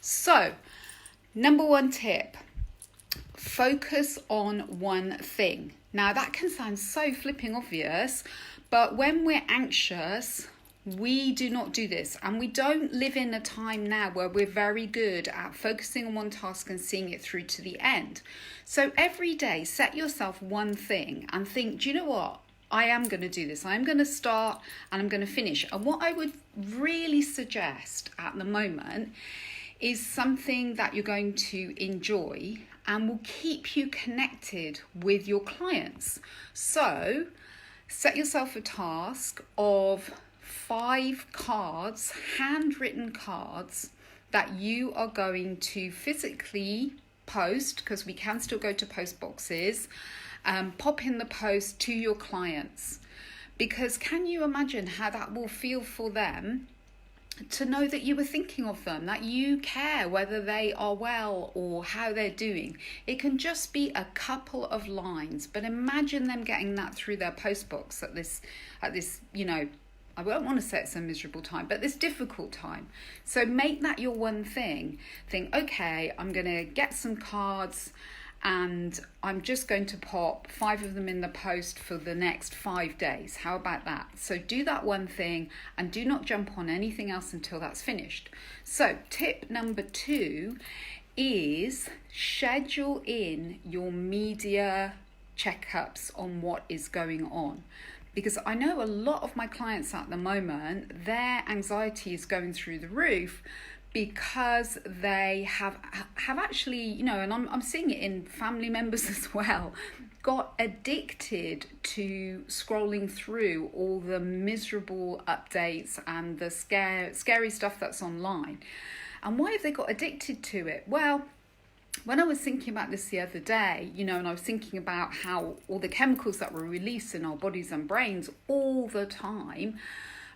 So, number one tip, focus on one thing. Now, that can sound so flipping obvious, but when we're anxious, we do not do this, and we don't live in a time now where we're very good at focusing on one task and seeing it through to the end. So every day, set yourself one thing and think, do you know what? I am going to do this. I'm going to start and I'm going to finish. And what I would really suggest at the moment is something that you're going to enjoy and will keep you connected with your clients. So set yourself a task of 5 cards, handwritten cards, that you are going to physically post, because we can still go to post boxes, pop in the post to your clients. Because can you imagine how that will feel for them to know that you were thinking of them, that you care whether they are well or how they're doing? It can just be a couple of lines, but imagine them getting that through their post box at this, I won't want to say it's a miserable time, but this difficult time. So make that your one thing. Think, okay, I'm going to get some cards and I'm just going to pop 5 of them in the post for the next 5 days. How about that? So do that one thing and do not jump on anything else until that's finished. So tip number 2 is schedule in your media checkups on what is going on. Because I know a lot of my clients at the moment, their anxiety is going through the roof because they have actually, and I'm seeing it in family members as well, got addicted to scrolling through all the miserable updates and the scary stuff that's online. And why have they got addicted to it? Well, when I was thinking about this the other day, and I was thinking about how all the chemicals that were released in our bodies and brains all the time,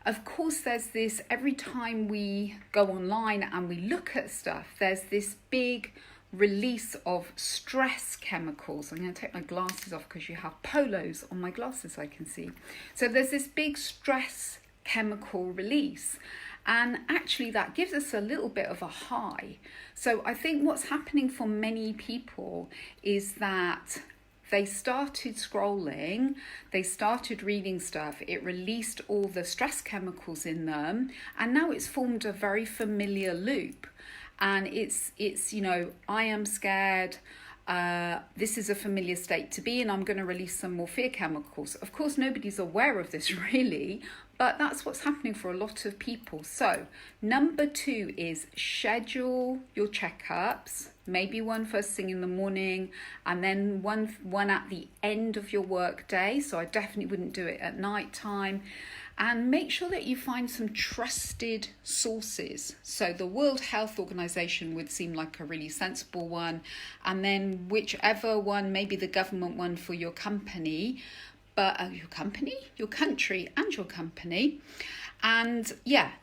of course there's this, every time we go online and we look at stuff, there's this big release of stress chemicals. I'm going to take my glasses off because you have polos on my glasses, I can see. So there's this big stress chemical release. And actually that gives us a little bit of a high. So I think what's happening for many people is that they started scrolling, they started reading stuff, it released all the stress chemicals in them, and now it's formed a very familiar loop. And it's I am scared, this is a familiar state to be in, I'm going to release some more fear chemicals. Of course, nobody's aware of this really, but that's what's happening for a lot of people. So number 2 is schedule your checkups, maybe one first thing in the morning and then one at the end of your work day. So I definitely wouldn't do it at night time. And make sure that you find some trusted sources. So the World Health Organization would seem like a really sensible one. And then whichever one, maybe the government one for your company, but your country and your company. And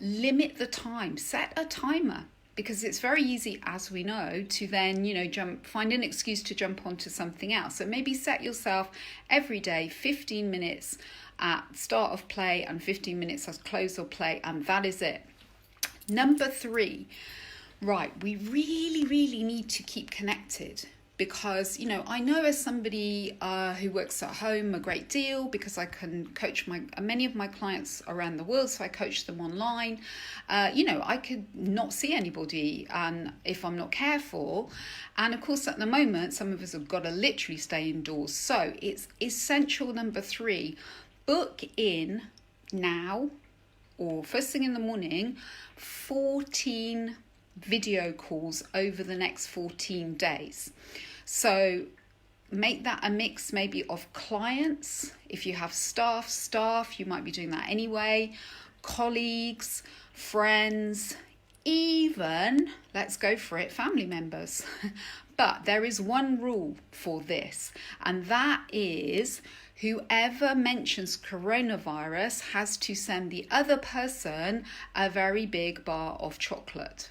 limit the time, set a timer. Because it's very easy, as we know, to then, find an excuse to jump onto something else. So maybe set yourself every day 15 minutes at start of play and 15 minutes as close of play, and that is it. Number 3, right, we really, really need to keep connected. Because, I know as somebody who works at home a great deal, because I can coach many of my clients around the world, so I coach them online. I could not see anybody if I'm not careful. And of course, at the moment, some of us have got to literally stay indoors. So it's essential, number 3, book in now or first thing in the morning, 14 video calls over the next 14 days. So make that a mix maybe of clients. If you have staff, you might be doing that anyway. Colleagues, friends, even, let's go for it, family members. But there is one rule for this, and that is whoever mentions coronavirus has to send the other person a very big bar of chocolate.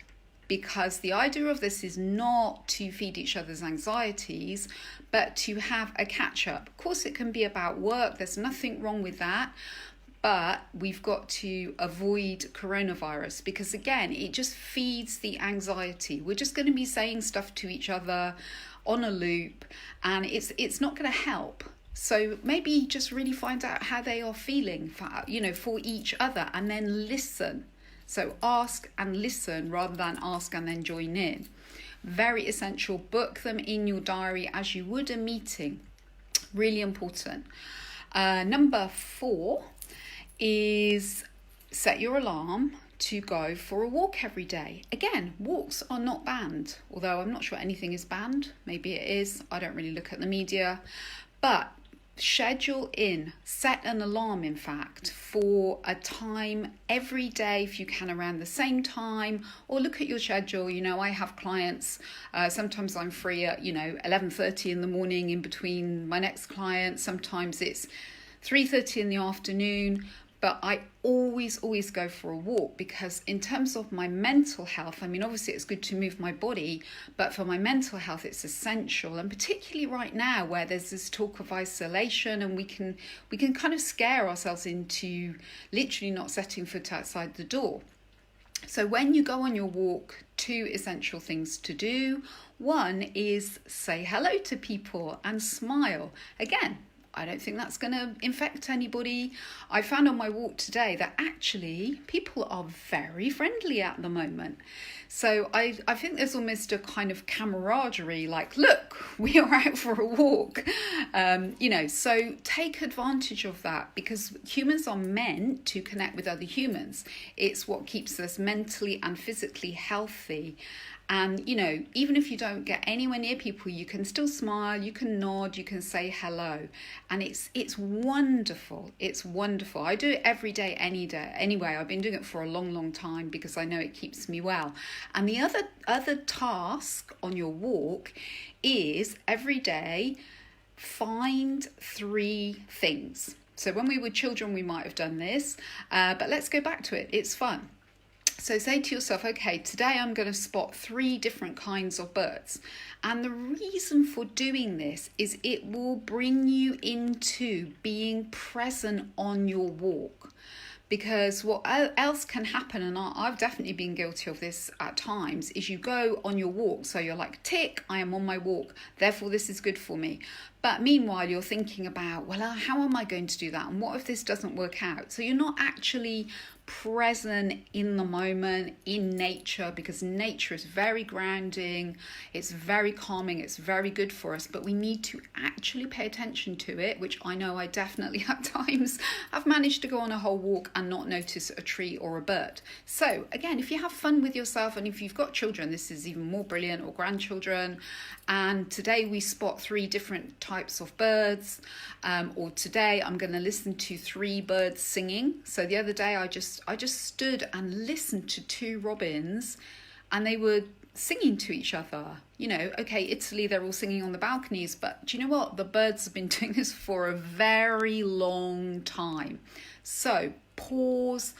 Because the idea of this is not to feed each other's anxieties, but to have a catch up. Of course, it can be about work. There's nothing wrong with that. but we've got to avoid coronavirus because, again, it just feeds the anxiety. We're just going to be saying stuff to each other on a loop, and it's not going to help. So maybe just really find out how they are feeling for each other, and then listen. So ask and listen rather than ask and then join in. Very essential. Book them in your diary as you would a meeting. Really important. Number 4 is set your alarm to go for a walk every day. Again, walks are not banned, although I'm not sure anything is banned. Maybe it is. I don't really look at the media. But schedule in, set an alarm, in fact, for a time every day if you can around the same time, or look at your schedule. I have clients, sometimes I'm free at 11:30 in the morning in between my next client. Sometimes it's 3:30 in the afternoon. But I always go for a walk because in terms of my mental health, obviously it's good to move my body, but for my mental health, it's essential. And particularly right now where there's this talk of isolation, and we can kind of scare ourselves into literally not setting foot outside the door. So when you go on your walk, 2 essential things to do. One is say hello to people and smile. Again, I don't think that's going to infect anybody. I found on my walk today that actually people are very friendly at the moment. So I think there's almost a kind of camaraderie, like, look, we are out for a walk. So take advantage of that because humans are meant to connect with other humans. It's what keeps us mentally and physically healthy. And, even if you don't get anywhere near people, you can still smile, you can nod, you can say hello. And it's wonderful. It's wonderful. I do it every day, any day. Anyway, I've been doing it for a long, long time because I know it keeps me well. And the other task on your walk is every day, find 3 things. So when we were children, we might have done this, but let's go back to it. It's fun. So say to yourself, okay, today I'm going to spot 3 different kinds of birds. And the reason for doing this is it will bring you into being present on your walk. Because what else can happen, and I've definitely been guilty of this at times, is you go on your walk. So you're like, tick, I am on my walk. Therefore, this is good for me. But meanwhile, you're thinking about, well, how am I going to do that? And what if this doesn't work out? So you're not actually present in the moment, in nature, because nature is very grounding, it's very calming, it's very good for us, but we need to actually pay attention to it, which I know I definitely at times have managed to go on a whole walk and not notice a tree or a bird. So again, if you have fun with yourself, and if you've got children, this is even more brilliant, or grandchildren, and today we spot 3 different types of birds, or today I'm going to listen to 3 birds singing. So the other day I just stood and listened to 2 robins, and they were singing to each other. Okay, Italy, they're all singing on the balconies, but do you know what? The birds have been doing this for a very long time. So pause,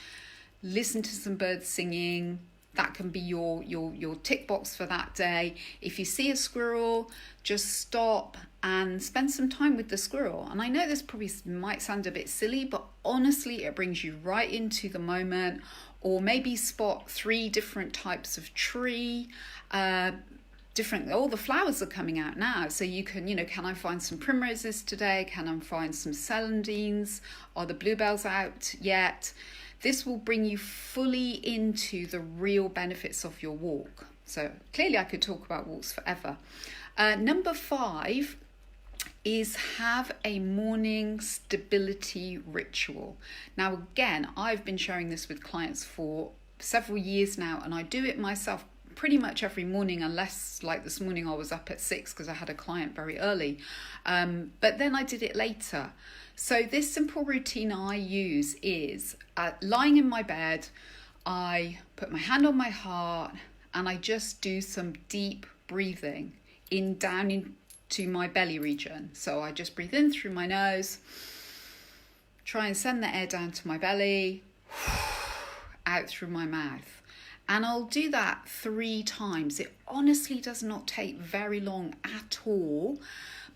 listen to some birds singing. That can be your tick box for that day. If you see a squirrel, just stop and spend some time with the squirrel. And I know this probably might sound a bit silly, but honestly, it brings you right into the moment. Or maybe spot 3 different types of tree, all the flowers are coming out now. So you can, can I find some primroses today? Can I find some celandines? Are the bluebells out yet? This will bring you fully into the real benefits of your walk. So clearly I could talk about walks forever. Number 5 is have a morning stability ritual. Now, again, I've been sharing this with clients for several years now, and I do it myself pretty much every morning, unless like this morning I was up at 6 because I had a client very early. But then I did it later. So this simple routine I use is lying in my bed, I put my hand on my heart and I just do some deep breathing down into my belly region. So I just breathe in through my nose, try and send the air down to my belly, out through my mouth. And I'll do that 3 times. It honestly does not take very long at all.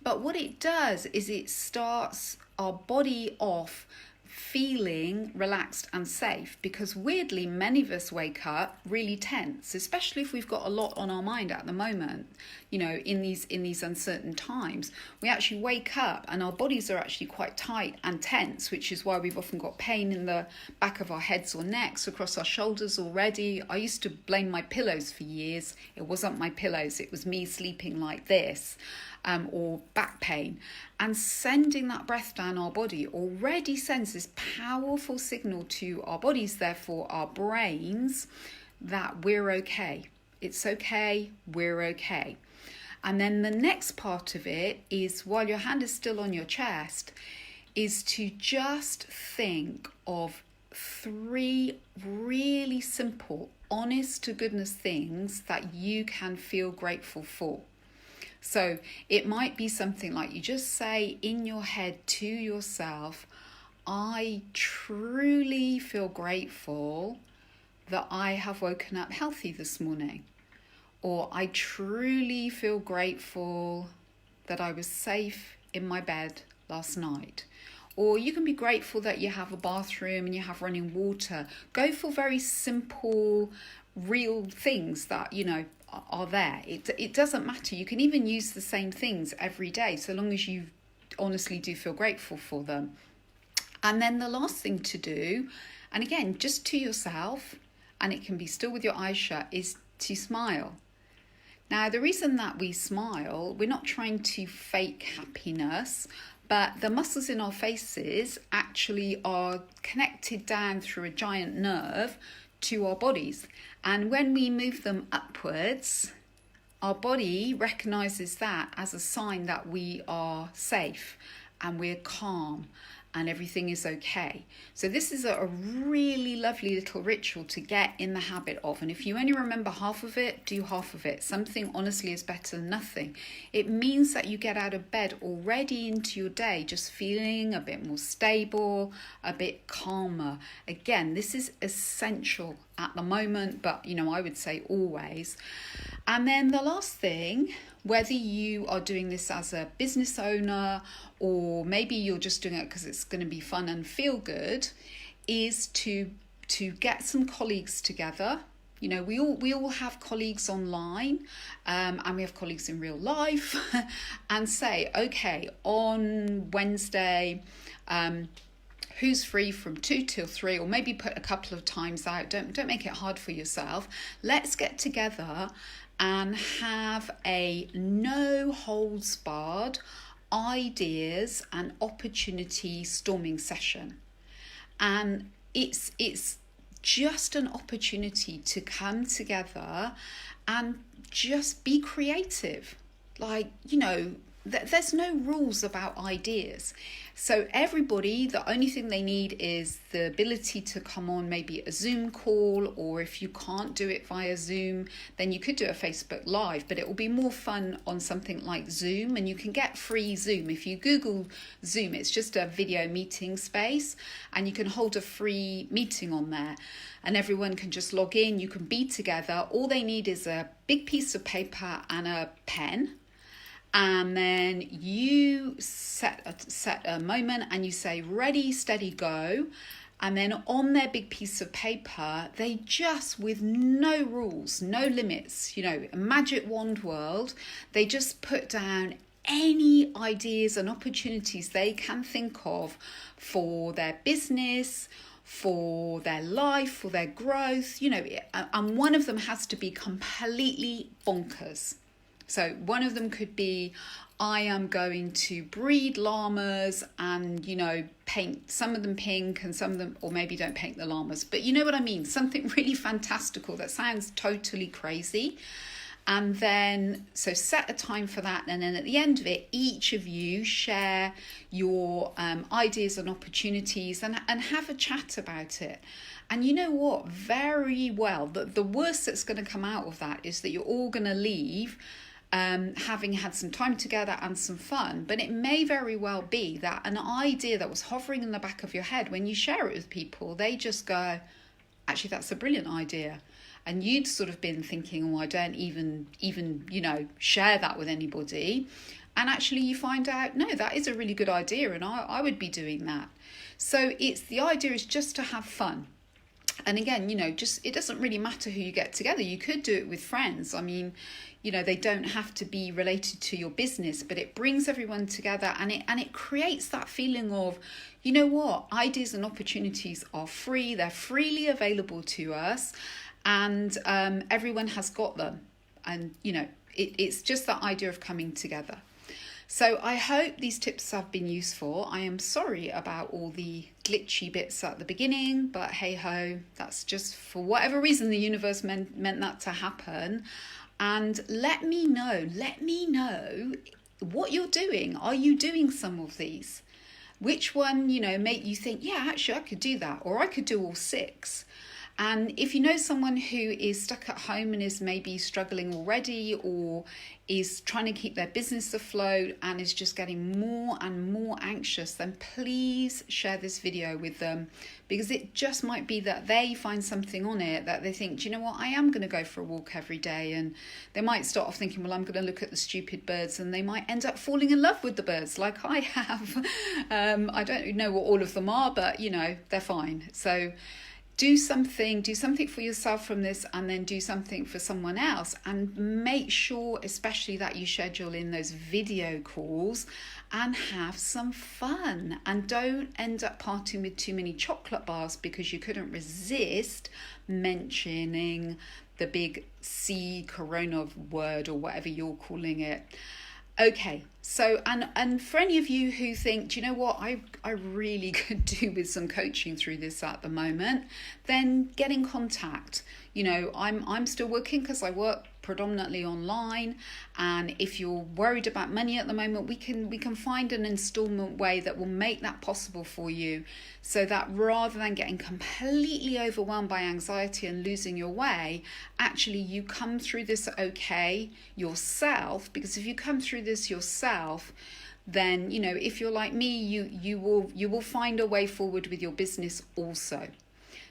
But what it does is it starts our body off feeling relaxed and safe, because weirdly many of us wake up really tense, especially if we've got a lot on our mind at the moment. In these uncertain times, we actually wake up and our bodies are actually quite tight and tense, which is why we've often got pain in the back of our heads or necks, across our shoulders already. I used to blame my pillows for years. It wasn't my pillows, it was me sleeping like this. Or back pain. And sending that breath down our body already sends this powerful signal to our bodies, therefore our brains, that we're okay. It's okay, we're okay. And then the next part of it is, while your hand is still on your chest, is to just think of 3 really simple, honest to goodness things that you can feel grateful for. So it might be something like, you just say in your head to yourself, I truly feel grateful that I have woken up healthy this morning. Or I truly feel grateful that I was safe in my bed last night. Or you can be grateful that you have a bathroom and you have running water. Go for very simple, real things that, are there. It doesn't matter. You can even use the same things every day, so long as you honestly do feel grateful for them. And then the last thing to do, and again, just to yourself, and it can be still with your eyes shut, is to smile. Now, the reason that we smile, we're not trying to fake happiness, but the muscles in our faces actually are connected down through a giant nerve to our bodies. And when we move them upwards, our body recognizes that as a sign that we are safe and we're calm and everything is okay. So this is a really lovely little ritual to get in the habit of. And if you only remember half of it, do half of it. Something honestly is better than nothing. It means that you get out of bed already into your day, just feeling a bit more stable, a bit calmer. Again, this is essential at the moment, but I would say always. And then the last thing, whether you are doing this as a business owner or maybe you're just doing it because it's going to be fun and feel good, is to get some colleagues together. We all have colleagues online, and we have colleagues in real life, and say, okay, on Wednesday, who's free from 2 till 3, or maybe put a couple of times out. Don't make it hard for yourself. Let's get together and have a no holds barred ideas and opportunity storming session. And it's just an opportunity to come together and just be creative. There's no rules about ideas. So everybody, the only thing they need is the ability to come on maybe a Zoom call, or if you can't do it via Zoom, then you could do a Facebook Live, but it will be more fun on something like Zoom. And you can get free Zoom. If you Google Zoom, it's just a video meeting space, and you can hold a free meeting on there. And everyone can just log in, you can be together. All they need is a big piece of paper and a pen. And then you set a moment and you say, ready, steady, go. And then on their big piece of paper, they just, with no rules, no limits, a magic wand world, they just put down any ideas and opportunities they can think of for their business, for their life, for their growth, and one of them has to be completely bonkers. So one of them could be, I am going to breed llamas and, paint some of them pink and some of them, or maybe don't paint the llamas, but you know what I mean? Something really fantastical that sounds totally crazy. And then, so set a time for that. And then at the end of it, each of you share your ideas and opportunities and have a chat about it. And you know what? Very well, the worst that's going to come out of that is that you're all going to leave having had some time together and some fun. But it may very well be that an idea that was hovering in the back of your head, when you share it with people, they just go, actually, that's a brilliant idea. And you'd sort of been thinking, I don't even share that with anybody. And actually you find out, no, that is a really good idea and I would be doing that. So the idea is just to have fun. And again, just, it doesn't really matter who you get together. You could do it with friends. I mean, they don't have to be related to your business, but it brings everyone together, and it creates that feeling of, ideas and opportunities are free. They're freely available to us, and everyone has got them. And, it's just that idea of coming together. So I hope these tips have been useful. I am sorry about all the glitchy bits at the beginning, but hey ho, that's just for whatever reason the universe meant that to happen. And let me know what you're doing. Are you doing some of these? Which one, make you think, yeah, actually I could do that, or I could do all 6. And if you know someone who is stuck at home and is maybe struggling already, or is trying to keep their business afloat and is just getting more and more anxious, then please share this video with them, because it just might be that they find something on it that they think, do you know what, I am going to go for a walk every day. And they might start off thinking, well, I'm going to look at the stupid birds, and they might end up falling in love with the birds like I have. I don't know what all of them are, but they're fine. So do something for yourself from this, and then do something for someone else. And make sure especially that you schedule in those video calls and have some fun, and don't end up partying with too many chocolate bars because you couldn't resist mentioning the big C corona word, or whatever you're calling it. Okay, so and for any of you who think, do you know what, I really could do with some coaching through this at the moment, then get in contact. I'm still working because I work predominantly online, and if you're worried about money at the moment, we can find an installment way that will make that possible for you, so that rather than getting completely overwhelmed by anxiety and losing your way, actually you come through this okay yourself. Because if you come through this yourself, then if you're like me, you will find a way forward with your business also.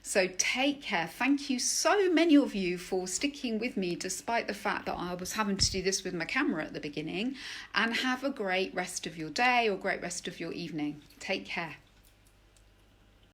So take care. Thank you so many of you for sticking with me despite the fact that I was having to do this with my camera at the beginning. And have a great rest of your day or great rest of your evening. Take care.